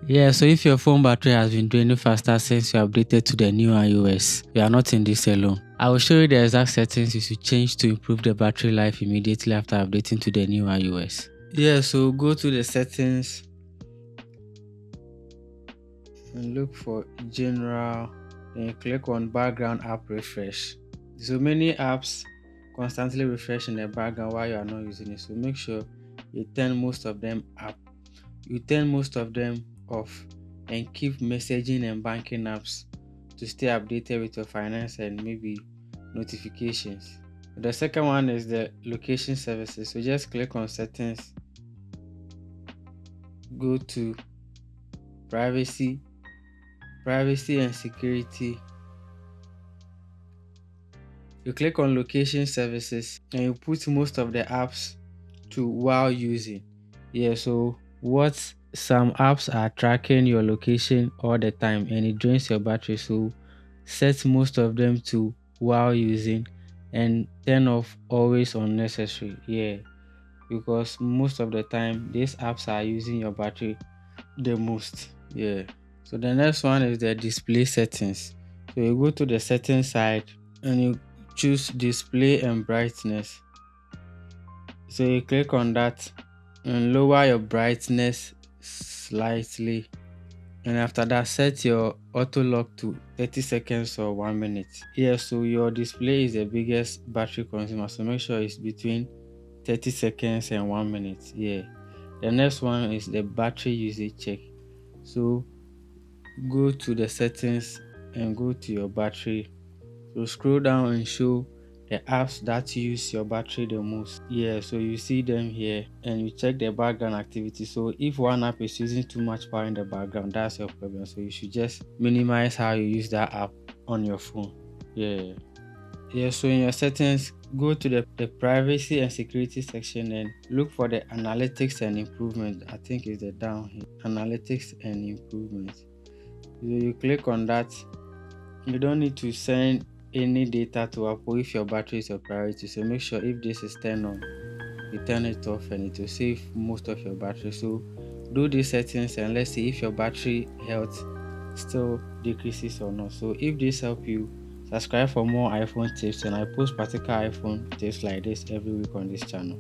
Yeah, so if your phone battery has been draining faster since you updated to the new iOS, you are not in this alone. I will show you the exact settings you should change to improve the battery life immediately after updating to the new iOS. Yeah, so go to the settings and look for general, then you click on background app refresh. So many apps constantly refresh in the background while you are not using it, so make sure you turn most of them off, and keep messaging and banking apps to stay updated with your finance and maybe notifications. The second one is the location services, so just click on settings, go to privacy and security. You click on location services and you put most of the apps to while using. Yeah, so what some apps are tracking your location all the time and it drains your battery, so set most of them to while using and turn off always unnecessary. Yeah, because most of the time these apps are using your battery the most. Yeah, so the next one is the display settings. So you go to the settings side and you choose display and brightness. So you click on that and lower your brightness slightly, and after that set your auto lock to 30 seconds or 1 minute. Yeah, so your display is the biggest battery consumer, so make sure it's between 30 seconds and 1 minute. Yeah, the next one is the battery usage check. So go to the settings and go to your battery. So scroll down and show the apps that use your battery the most. Yeah, so you see them here and you check the background activity. So if one app is using too much power in the background, that's your problem. So you should just minimize how you use that app on your phone. Yeah. Yeah, so in your settings, go to the privacy and security section and look for the analytics and improvement. I think it's the down here. Analytics and improvement. So you click on that. You don't need to send any data to Apple if your battery is your priority. So make sure if this is turned on, you turn it off and it will save most of your battery. So do these settings and let's see if your battery health still decreases or not. So if this help you, subscribe for more iPhone tips, and I post particular iPhone tips like this every week on this channel.